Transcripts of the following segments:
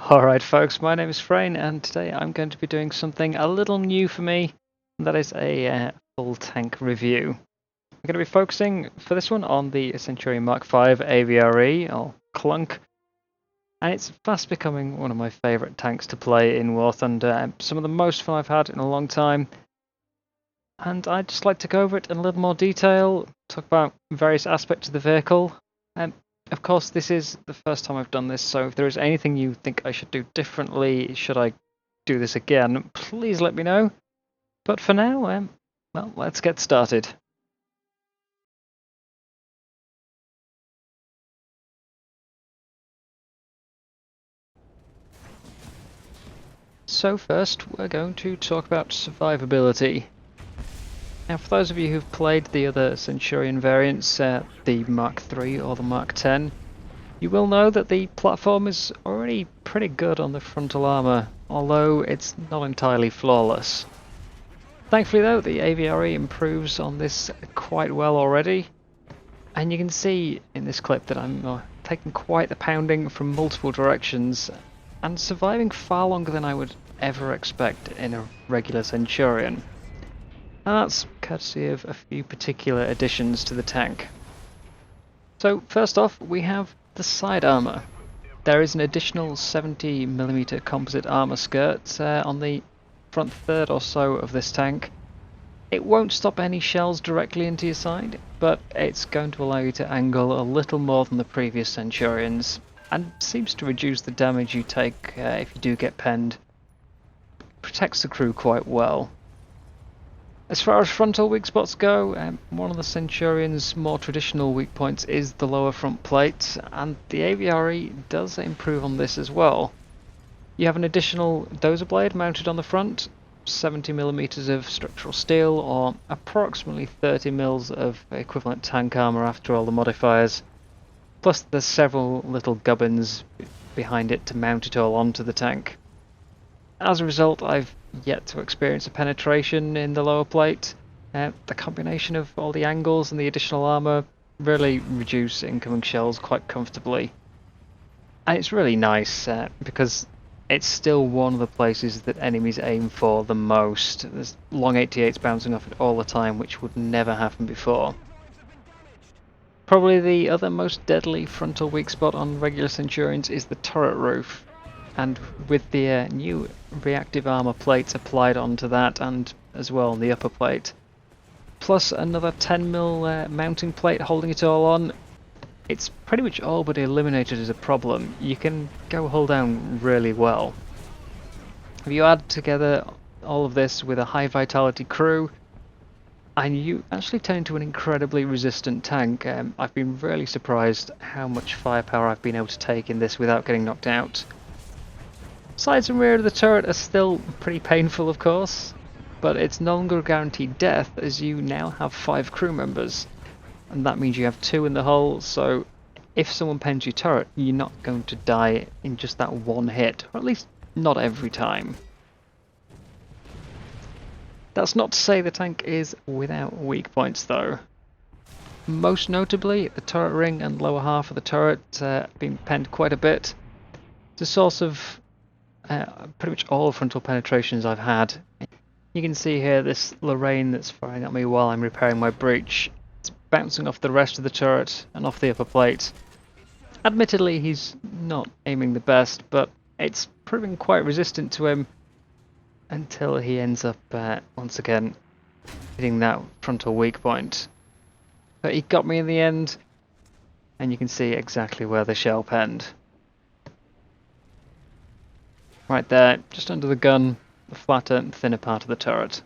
Alright folks, my name is Freyn and today I'm going to be doing something a little new for me, and that is a full tank review. I'm going to be focusing for this one on the Centurion Mk.5 AVRE, or Clunk, and it's fast becoming one of my favourite tanks to play in War Thunder, some of the most fun I've had in a long time, and I'd just like to go over it in a little more detail, talk about various aspects of the vehicle. Of course, this is the first time I've done this, so if there is anything you think I should do differently, should I do this again, please let me know. But for now, well, let's get started. So first, we're going to talk about survivability. Now, for those of you who've played the other Centurion variants, the Mark III or the Mark 10, you will know that the platform is already pretty good on the frontal armour, although it's not entirely flawless. Thankfully though, the AVRE improves on this quite well already, and you can see in this clip that I'm taking quite the pounding from multiple directions and surviving far longer than I would ever expect in a regular Centurion. And that's courtesy of a few particular additions to the tank. So first off, we have the side armour. There is an additional 70mm composite armour skirt on the front third or so of this tank. It won't stop any shells directly into your side, but it's going to allow you to angle a little more than the previous Centurions, and seems to reduce the damage you take if you do get penned. It protects the crew quite well. As far as frontal weak spots go, one of the Centurion's more traditional weak points is the lower front plate, and the AVRE does improve on this as well. You have an additional dozer blade mounted on the front, 70mm of structural steel, or approximately 30 mils of equivalent tank armour after all the modifiers, plus there's several little gubbins behind it to mount it all onto the tank. As a result, I've yet to experience a penetration in the lower plate. The combination of all the angles and the additional armour really reduce incoming shells quite comfortably. And it's really nice because it's still one of the places that enemies aim for the most. There's long 88s bouncing off it all the time, which would never happen before. Probably the other most deadly frontal weak spot on regular Centurions is the turret roof. And with the new reactive armour plates applied onto that, and as well on the upper plate, plus another 10mm mounting plate holding it all on, it's pretty much all but eliminated as a problem. You can go hull down really well. If you add together all of this with a high vitality crew, and you actually turn into an incredibly resistant tank. I've been really surprised how much firepower I've been able to take in this without getting knocked out. Sides and rear of the turret are still pretty painful, of course, but it's no longer guaranteed death as you now have 5 crew members, and that means you have 2 in the hull, so if someone pens your turret, you're not going to die in just that one hit, or at least not every time. That's not to say the tank is without weak points though. Most notably, the turret ring and lower half of the turret have been penned quite a bit. It's a source of pretty much all frontal penetrations I've had. You can see here this Lorraine that's firing at me while I'm repairing my breach. It's bouncing off the rest of the turret and off the upper plate. Admittedly, he's not aiming the best, but it's proving quite resistant to him until he ends up once again hitting that frontal weak point. But he got me in the end, and you can see exactly where the shell penned. Right there, just under the gun, the flatter and thinner part of the turret.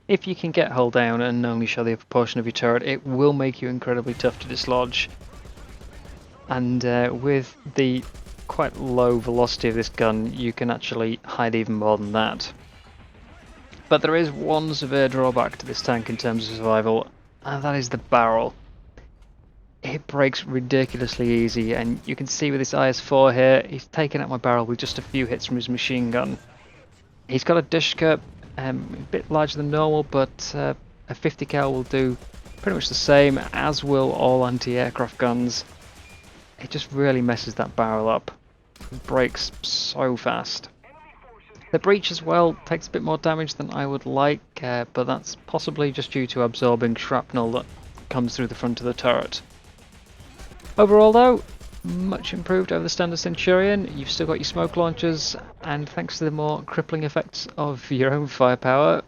If you can get hull down and only show the upper portion of your turret, it will make you incredibly tough to dislodge. And with the quite low velocity of this gun, you can actually hide even more than that. But there is one severe drawback to this tank in terms of survival, and that is the barrel. It breaks ridiculously easy, and you can see with this IS-4 here, he's taken out my barrel with just a few hits from his machine gun. He's got a dish skirt, a bit larger than normal, but a 50 cal will do pretty much the same, as will all anti-aircraft guns. It just really messes that barrel up. breaks so fast. The breach as well takes a bit more damage than I would like, but that's possibly just due to absorbing shrapnel that comes through the front of the turret. Overall though, much improved over the standard Centurion. You've still got your smoke launchers, and thanks to the more crippling effects of your own firepower,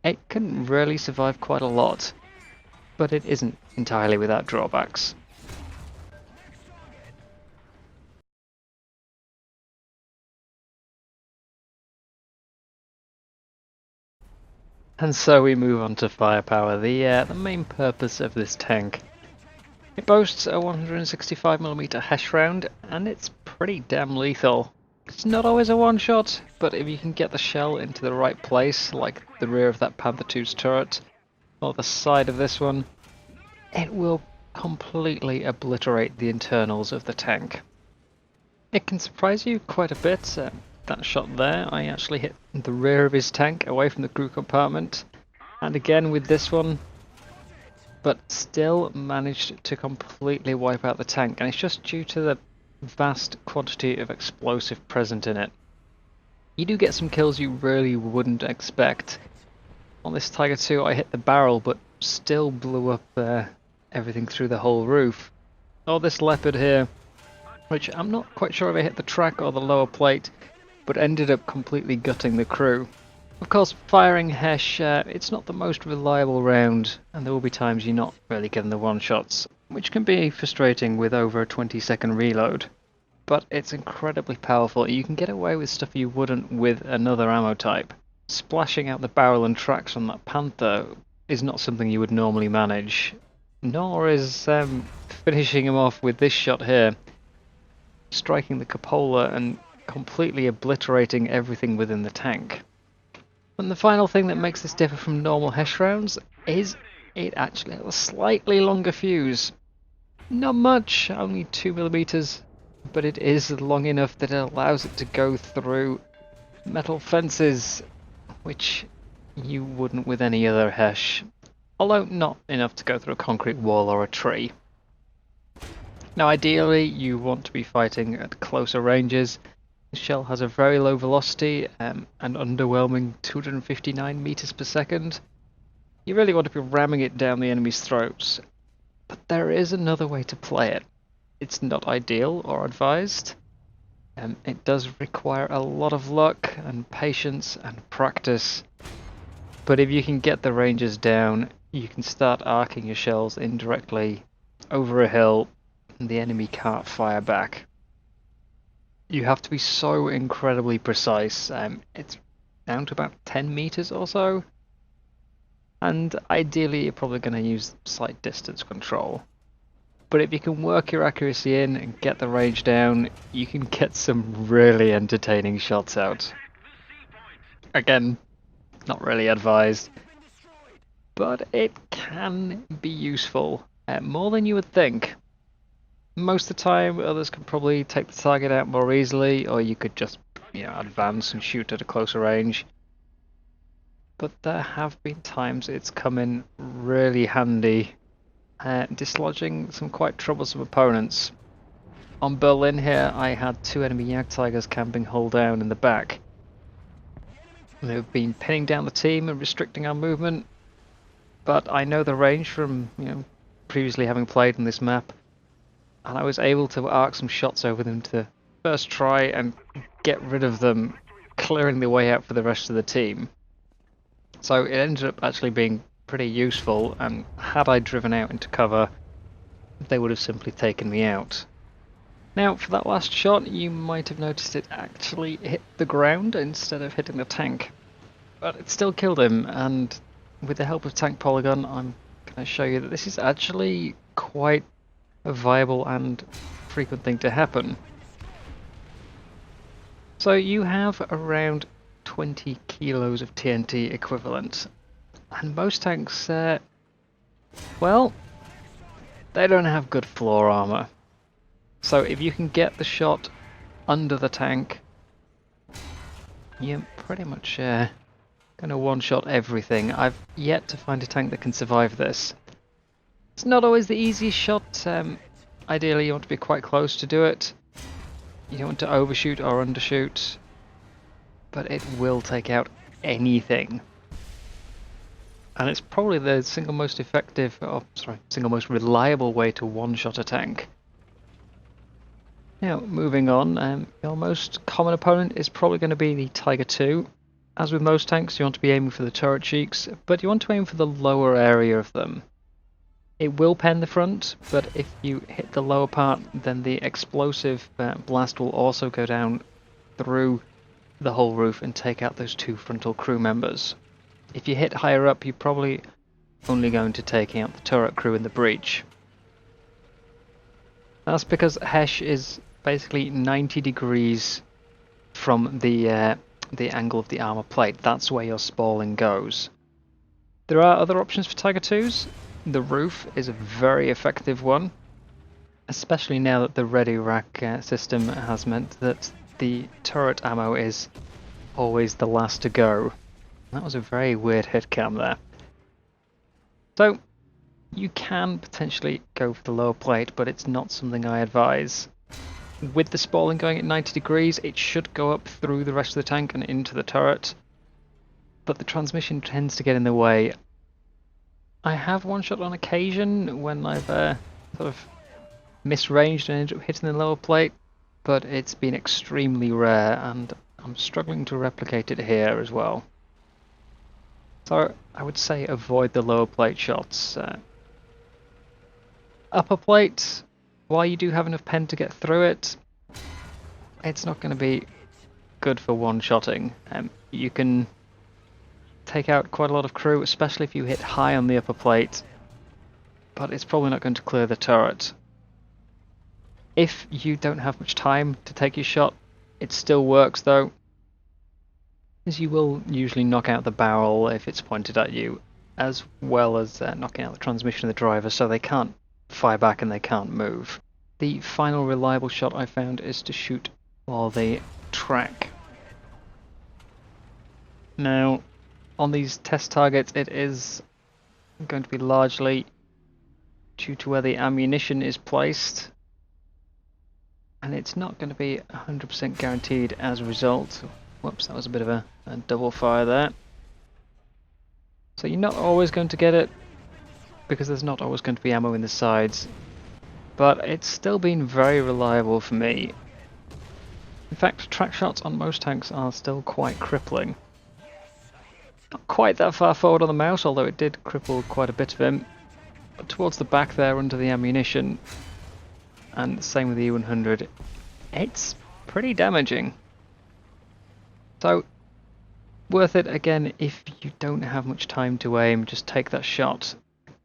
it can really survive quite a lot, but it isn't entirely without drawbacks. And so we move on to firepower, the main purpose of this tank. It boasts a 165mm HESH round, and it's pretty damn lethal. It's not always a one-shot, but if you can get the shell into the right place, like the rear of that Panther II's turret, or the side of this one, it will completely obliterate the internals of the tank. It can surprise you quite a bit. That shot there, I actually hit the rear of his tank away from the crew compartment, and again with this one, but still managed to completely wipe out the tank, and it's just due to the vast quantity of explosive present in it. You do get some kills you really wouldn't expect. On this Tiger II I hit the barrel but still blew up everything through the whole roof. Or this Leopard here, which I'm not quite sure if I hit the track or the lower plate, but ended up completely gutting the crew. Of course, firing HESH, it's not the most reliable round, and there will be times you're not really getting the one-shots, which can be frustrating with over a 20-second reload. But it's incredibly powerful. You can get away with stuff you wouldn't with another ammo type. Splashing out the barrel and tracks on that Panther is not something you would normally manage, nor is finishing him off with this shot here, striking the cupola and completely obliterating everything within the tank. And the final thing that makes this differ from normal HESH rounds is it actually has a slightly longer fuse. Not much, only 2mm, but it is long enough that it allows it to go through metal fences, which you wouldn't with any other HESH, although not enough to go through a concrete wall or a tree. Now ideally you want to be fighting at closer ranges. The shell has a very low velocity and underwhelming 259 meters per second. You really want to be ramming it down the enemy's throats, but there is another way to play it. It's not ideal or advised. It does require a lot of luck and patience and practice, but if you can get the ranges down, you can start arcing your shells indirectly over a hill and the enemy can't fire back. You have to be so incredibly precise. It's down to about 10 meters or so, and ideally you're probably going to use slight distance control. But if you can work your accuracy in and get the range down, you can get some really entertaining shots out. Again, not really advised, but it can be useful, more than you would think. Most of the time, others can probably take the target out more easily, or you could just, advance and shoot at a closer range. But there have been times it's come in really handy, dislodging some quite troublesome opponents. On Berlin here, I had 2 enemy Jagdtigers camping hull down in the back. They've been pinning down the team and restricting our movement, but I know the range from previously having played on this map, and I was able to arc some shots over them to first try and get rid of them, clearing the way out for the rest of the team. So it ended up actually being pretty useful, and had I driven out into cover, they would have simply taken me out. Now, for that last shot, you might have noticed it actually hit the ground instead of hitting the tank. But it still killed him, and with the help of Tank Polygon, I'm going to show you that this is actually quite a viable and frequent thing to happen. So you have around 20 kilos of TNT equivalent, and most tanks, well, they don't have good floor armor. So if you can get the shot under the tank, you're pretty much going to one-shot everything. I've yet to find a tank that can survive this. It's not always the easiest shot. Ideally you want to be quite close to do it, You don't want to overshoot or undershoot, but it will take out anything. And it's probably the single most effective, single most reliable way to one-shot a tank. Now, moving on, your most common opponent is probably going to be the Tiger II. As with most tanks, you want to be aiming for the turret cheeks, but you want to aim for the lower area of them. It will pen the front, but if you hit the lower part, then the explosive blast will also go down through the whole roof and take out those 2 frontal crew members. If you hit higher up, you're probably only going to take out the turret crew in the breach. That's because Hesh is basically 90 degrees from the angle of the armor plate. That's where your spalling goes. There are other options for Tiger IIs. The roof is a very effective one, especially now that the ready rack system has meant that the turret ammo is always the last to go. That was a very weird hit cam there. So you can potentially go for the lower plate, but it's not something I advise. With the spalling going at 90 degrees, it should go up through the rest of the tank and into the turret, but the transmission tends to get in the way. I have one-shot on occasion when I've sort of misranged and ended up hitting the lower plate, but it's been extremely rare, and I'm struggling to replicate it here as well. So I would say avoid the lower plate shots. Upper plate, while you do have enough pen to get through it, it's not going to be good for one-shotting. You can take out quite a lot of crew, especially if you hit high on the upper plate, but it's probably not going to clear the turret. If you don't have much time to take your shot, it still works though, as you will usually knock out the barrel if it's pointed at you, as well as knocking out the transmission of the driver, so they can't fire back and they can't move. The final reliable shot I found is to shoot for the track. Now, on these test targets, it is going to be largely due to where the ammunition is placed, and it's not going to be 100% guaranteed as a result. Whoops, that was a bit of a double fire there. So you're not always going to get it, because there's not always going to be ammo in the sides, but it's still been very reliable for me. In fact, track shots on most tanks are still quite crippling. Not quite that far forward on the mouse, although it did cripple quite a bit of him. But towards the back there under the ammunition, and same with the E100, it's pretty damaging. So, worth it again if you don't have much time to aim, just take that shot.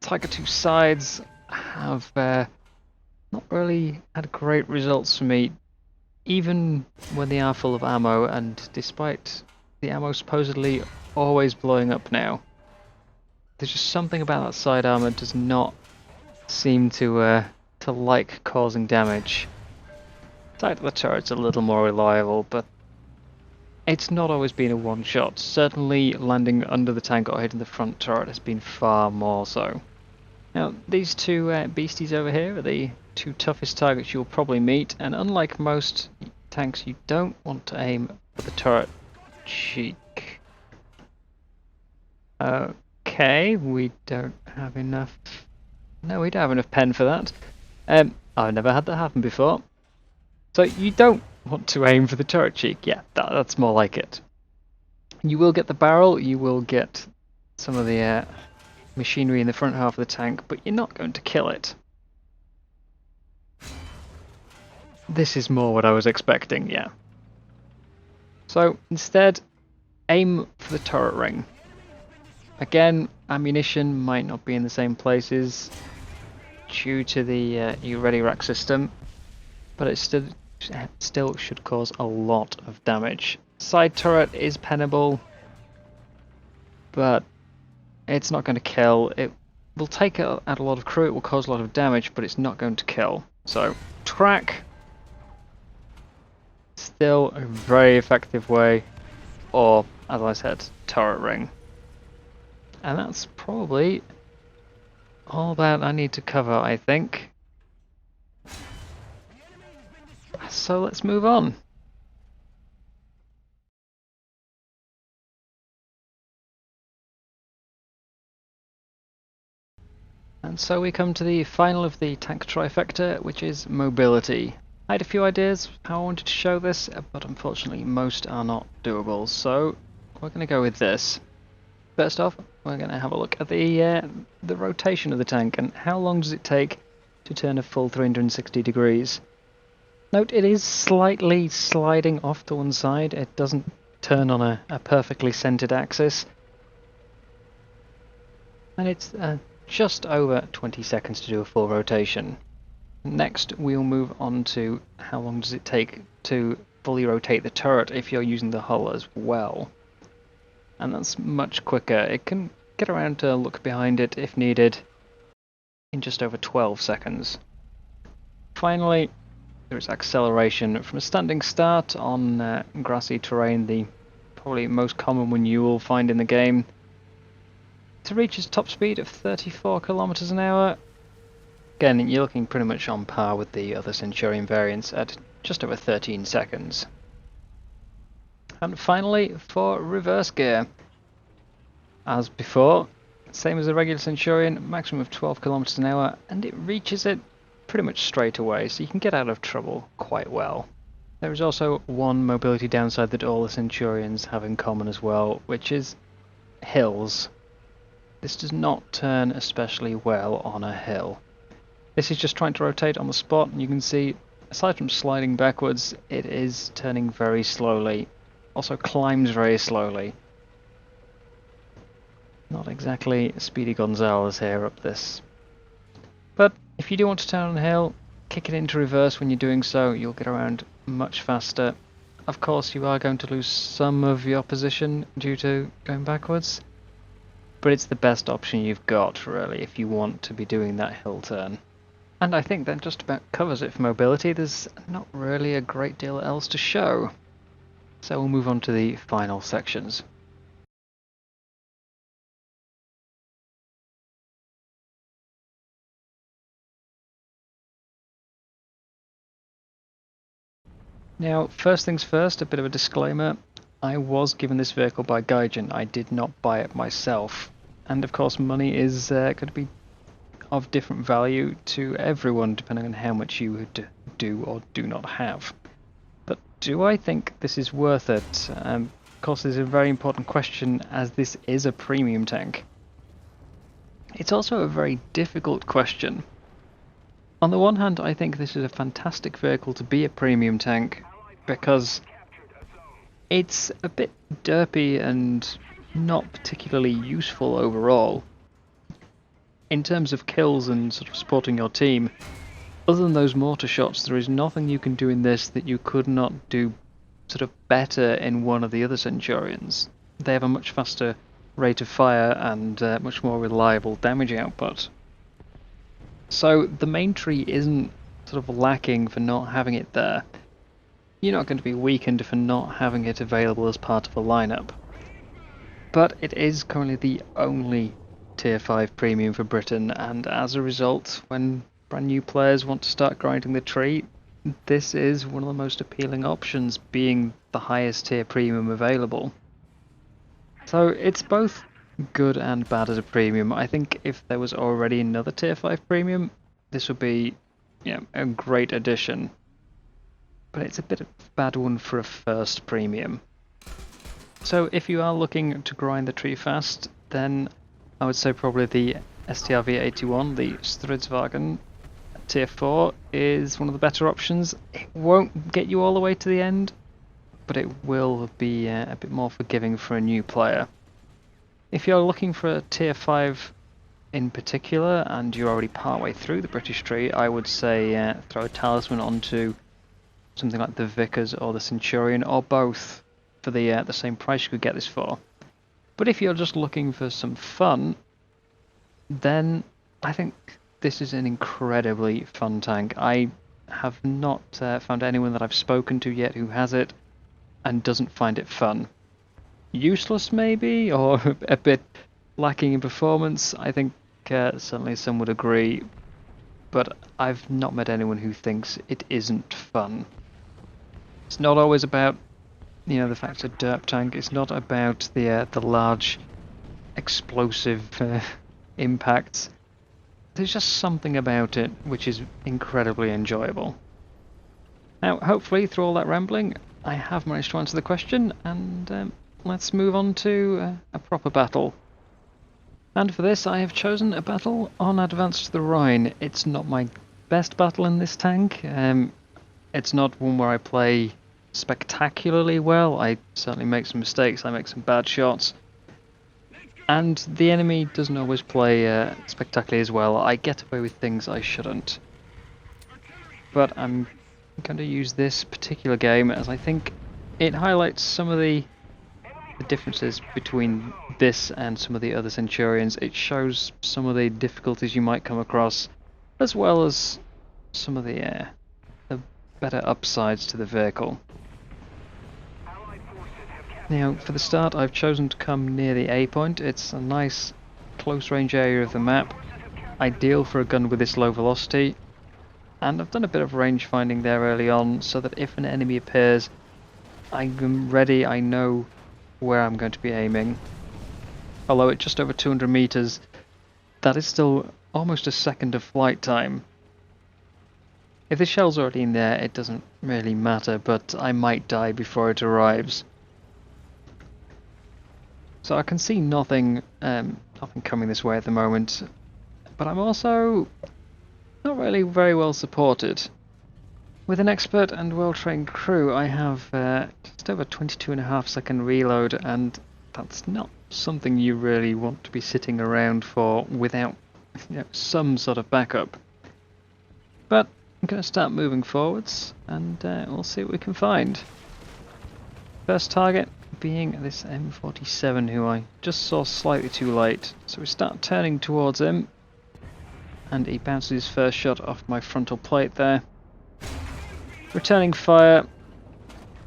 Tiger II sides have not really had great results for me, even when they are full of ammo, and despite the ammo supposedly always blowing up now, there's just something about that side armor does not seem to like causing damage. Side of the turret's a little more reliable, but it's not always been a one shot. Certainly landing under the tank or hitting the front turret has been far more so. Now, these two beasties over here are the 2 toughest targets you'll probably meet, and unlike most tanks, you don't want to aim for the turret cheek. Okay, we don't have enough. No, we don't have enough pen for that. I've never had that happen before. So you don't want to aim for the turret cheek. Yeah, that's more like it. You will get the barrel, you will get some of the machinery in the front half of the tank, but you're not going to kill it. This is more what I was expecting, yeah. So instead, aim for the turret ring. Again, ammunition might not be in the same places due to the ready rack system, but it still should cause a lot of damage. Side turret is pennable, but it's not going to kill. It will take out a lot of crew, it will cause a lot of damage, but it's not going to kill. So, track, still a very effective way, or, as I said, turret ring. And that's probably all that I need to cover, I think. so let's move on. And so we come to the final of the tank trifecta, which is mobility. I had a few ideas how I wanted to show this, but unfortunately most are not doable, so we're going to go with this. First off, we're going to have a look at the rotation of the tank and how long does it take to turn a full 360 degrees. Note it is slightly sliding off to one side, it doesn't turn on a perfectly centered axis. And it's just over 20 seconds to do a full rotation. Next we'll move on to how long does it take to fully rotate the turret if you're using the hull as well. And that's much quicker. It can get around to look behind it if needed in just over 12 seconds. Finally, there is acceleration from a standing start on grassy terrain, the probably most common one you will find in the game, to reach its top speed of 34 kilometers an hour. Again, you're looking pretty much on par with the other Centurion variants at just over 13 seconds. And finally, for reverse gear. As before, same as the regular Centurion, maximum of 12 kilometers an hour, and it reaches it pretty much straight away, so you can get out of trouble quite well. There is also one mobility downside that all the Centurions have in common as well, which is hills. This does not turn especially well on a hill. This is just trying to rotate on the spot, and you can see, aside from sliding backwards, it is turning very slowly. Also climbs very slowly. Not exactly Speedy Gonzales here up this. But if you do want to turn on a hill, kick it into reverse when you're doing so, you'll get around much faster. Of course you are going to lose some of your position due to going backwards, but it's the best option you've got really if you want to be doing that hill turn. And I think that just about covers it for mobility. There's not really a great deal else to show. So we'll move on to the final sections. Now, first things first, a bit of a disclaimer. I was given this vehicle by Gaijin, I did not buy it myself. And of course money is going to be of different value to everyone depending on how much you would do or do not have. But do I think this is worth it? Of course this is a very important question as this is a premium tank. It's also a very difficult question. On the one hand, I think this is a fantastic vehicle to be a premium tank because it's a bit derpy and not particularly useful overall. In terms of kills and sort of supporting your team, other than those mortar shots, there is nothing you can do in this that you could not do sort of better in one of the other Centurions. They have a much faster rate of fire and much more reliable damage output. So the main tree isn't sort of lacking for not having it there. You're not going to be weakened for not having it available as part of a lineup. But it is currently the only Tier 5 premium for Britain, and as a result, when brand new players want to start grinding the tree, this is one of the most appealing options, being the highest tier premium available. So it's both good and bad as a premium. I think if there was already another Tier 5 premium, this would be a great addition. But it's a bit of a bad one for a first premium. So if you are looking to grind the tree fast, then I would say probably the STRV81, the Stridswagen Tier 4, is one of the better options. It won't get you all the way to the end, but it will be a bit more forgiving for a new player. If you're looking for a Tier 5 in particular, and you're already partway through the British tree, I would say throw a talisman onto something like the Vickers or the Centurion, or both, for the same price you could get this for. But if you're just looking for some fun, then I think this is an incredibly fun tank. I have not found anyone that I've spoken to yet who has it and doesn't find it fun. Useless maybe, or a bit lacking in performance, I think certainly some would agree, but I've not met anyone who thinks it isn't fun. It's not always about, you know, the fact it's a derp tank. It's not about the large explosive impacts. There's just something about it which is incredibly enjoyable. Now, hopefully, through all that rambling, I have managed to answer the question, and let's move on to a proper battle. And for this, I have chosen a battle on Advance to the Rhine. It's not my best battle in this tank. It's not one where I play spectacularly well. I certainly make some mistakes, I make some bad shots. And the enemy doesn't always play spectacularly as well. I get away with things I shouldn't. But I'm going to use this particular game as I think it highlights some of the differences between this and some of the other Centurions. It shows some of the difficulties you might come across, as well as some of the better upsides to the vehicle. Now, for the start, I've chosen to come near the A point. It's a nice close range area of the map, ideal for a gun with this low velocity, and I've done a bit of range finding there early on so that if an enemy appears, I'm ready, I know where I'm going to be aiming. Although at just over 200 meters, that is still almost a second of flight time. If the shell's already in there, it doesn't really matter, but I might die before it arrives. So I can see nothing coming this way at the moment, but I'm also not really very well supported. With an expert and well-trained crew, I have just over 22.5-second reload, and that's not something you really want to be sitting around for without, you know, some sort of backup. But I'm going to start moving forwards, and we'll see what we can find. First target being this M47, who I just saw slightly too late. So we start turning towards him, and he bounces his first shot off my frontal plate there. Returning fire,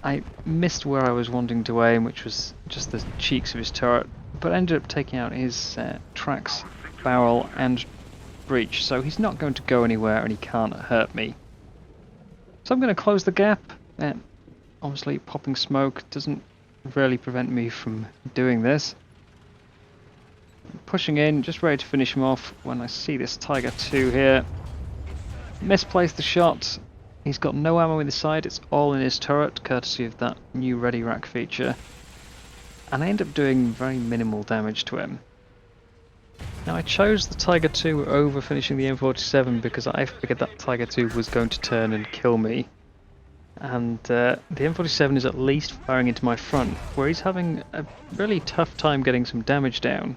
I missed where I was wanting to aim, which was just the cheeks of his turret, but ended up taking out his tracks, barrel and breech, so he's not going to go anywhere and he can't hurt me. So I'm going to close the gap. Obviously popping smoke doesn't really prevent me from doing this. Pushing in, just ready to finish him off when I see this Tiger 2 here. Misplaced the shot. He's got no ammo in the side, it's all in his turret, courtesy of that new ready rack feature. And I end up doing very minimal damage to him. Now I chose the Tiger 2 over finishing the M47 because I figured that Tiger 2 was going to turn and kill me. And the M47 is at least firing into my front, where he's having a really tough time getting some damage down.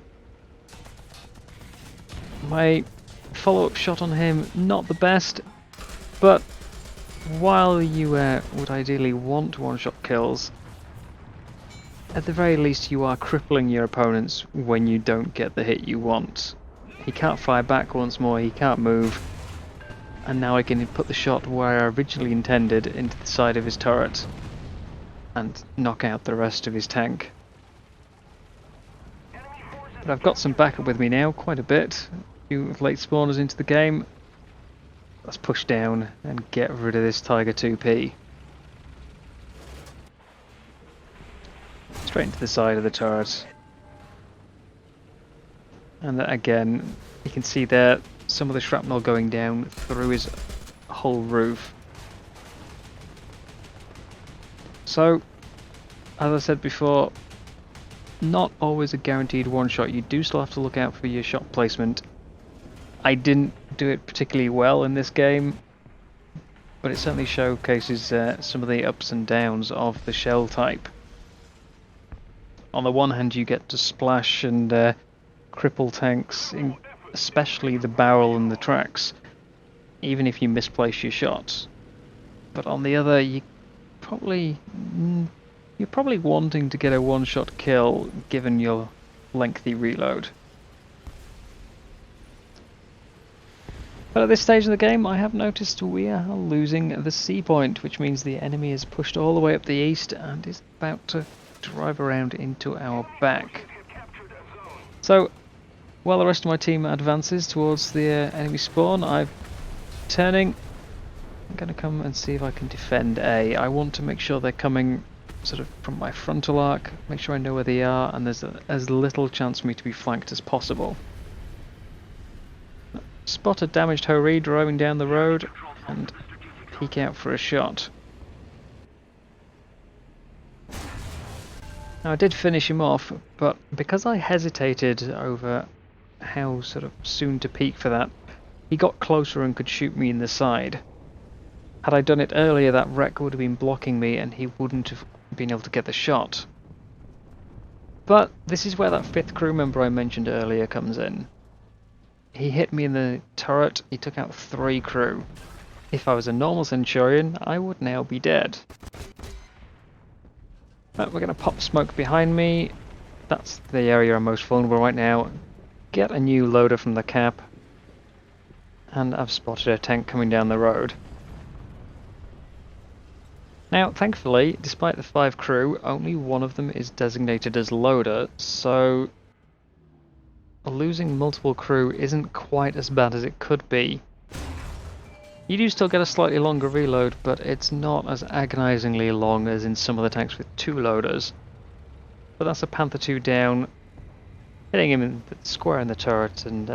My follow-up shot on him, not the best, but while you would ideally want one-shot kills, at the very least you are crippling your opponents when you don't get the hit you want. He can't fire back once more, he can't move, and now I can put the shot where I originally intended, into the side of his turret, and knock out the rest of his tank. But I've got some backup with me now, quite a bit. A few late spawners into the game. Let's push down and get rid of this Tiger 2P. Straight into the side of the turret. And again, you can see there some of the shrapnel going down through his whole roof. So, as I said before, not always a guaranteed one shot. You do still have to look out for your shot placement. I didn't do it particularly well in this game, but it certainly showcases some of the ups and downs of the shell type. On the one hand, you get to splash and cripple tanks, especially the barrel and the tracks, even if you misplace your shots. But on the other, you're probably wanting to get a one-shot kill given your lengthy reload. But at this stage of the game, I have noticed we are losing the C point, which means the enemy is pushed all the way up the east and is about to drive around into our back. So, while the rest of my team advances towards the enemy spawn, I'm turning, I'm going to come and see if I can defend A. I want to make sure they're coming sort of from my frontal arc, make sure I know where they are, and there's as little chance for me to be flanked as possible. Spot a damaged Ho-Ri driving down the road and peek out for a shot. Now I did finish him off, but because I hesitated over how sort of soon to peek for that, he got closer and could shoot me in the side. Had I done it earlier, that wreck would have been blocking me and he wouldn't have been able to get the shot. But this is where that 5th crew member I mentioned earlier comes in. He hit me in the turret, he took out 3 crew. If I was a normal Centurion, I would now be dead. But we're going to pop smoke behind me. That's the area I'm most vulnerable right now. Get a new loader from the cap. And I've spotted a tank coming down the road. Now, thankfully, despite the 5 crew, only one of them is designated as loader, so losing multiple crew isn't quite as bad as it could be. You do still get a slightly longer reload, but it's not as agonizingly long as in some of the tanks with 2 loaders. But that's a Panther 2 down, hitting him in the square in the turret and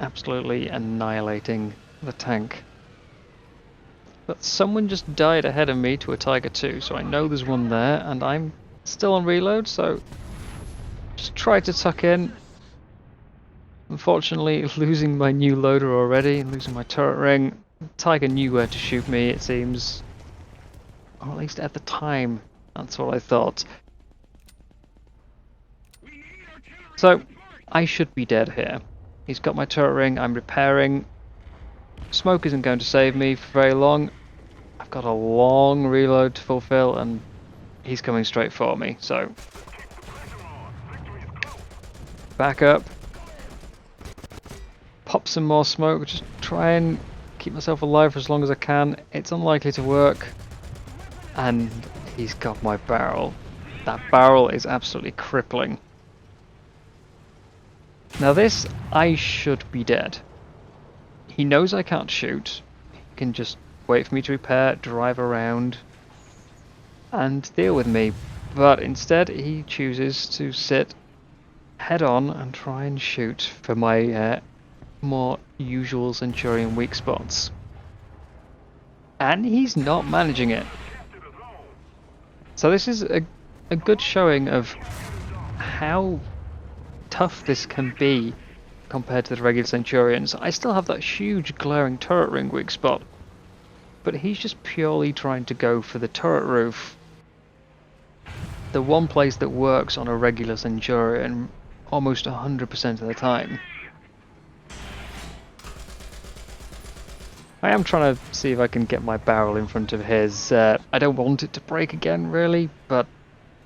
absolutely annihilating the tank. But someone just died ahead of me to a Tiger 2, so I know there's one there, and I'm still on reload, so just try to tuck in. Unfortunately, losing my new loader already, losing my turret ring. Tiger knew where to shoot me, it seems. Or at least at the time, that's what I thought. So, I should be dead here. He's got my turret ring, I'm repairing. Smoke isn't going to save me for very long. I've got a long reload to fulfill and he's coming straight for me, so back up. Pop some more smoke, just try and keep myself alive for as long as I can. It's unlikely to work. And he's got my barrel. That barrel is absolutely crippling. Now this, I should be dead. He knows I can't shoot. He can just wait for me to repair, drive around, and deal with me. But instead he chooses to sit head on and try and shoot for my more usual Centurion weak spots. And he's not managing it. So this is a good showing of how tough this can be compared to the regular Centurions. I still have that huge glaring turret ring weak spot, but he's just purely trying to go for the turret roof. The one place that works on a regular Centurion almost 100% of the time. I am trying to see if I can get my barrel in front of his. I don't want it to break again, really, but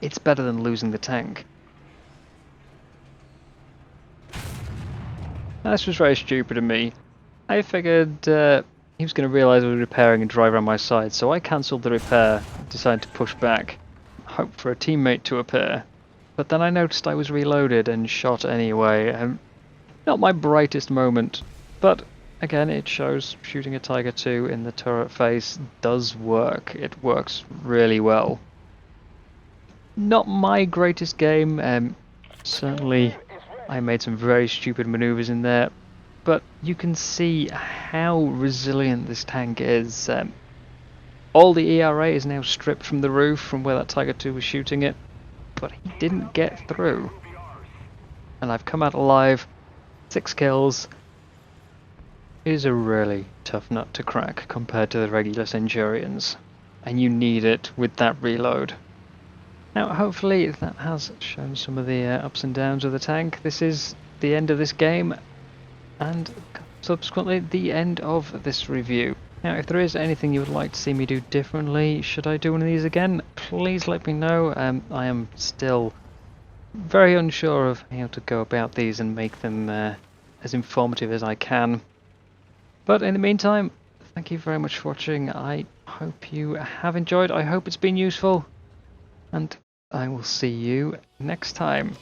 it's better than losing the tank. Now, this was very stupid of me. I figured he was going to realise I was repairing and drive around my side, so I cancelled the repair, decided to push back, hope for a teammate to appear. But then I noticed I was reloaded and shot anyway. Not my brightest moment, but again, it shows shooting a Tiger 2 in the turret face does work. It works really well. Not my greatest game. Certainly, I made some very stupid maneuvers in there, but you can see how resilient this tank is. All the ERA is now stripped from the roof from where that Tiger 2 was shooting it, but he didn't get through. And I've come out alive, 6 kills. Is a really tough nut to crack compared to the regular Centurions, and you need it with that reload. Now hopefully that has shown some of the ups and downs of the tank. This is the end of this game and subsequently the end of this review. Now if there is anything you would like to see me do differently, should I do one of these again, please let me know. I am still very unsure of how to go about these and make them as informative as I can. But in the meantime, thank you very much for watching. I hope you have enjoyed. I hope it's been useful. And I will see you next time.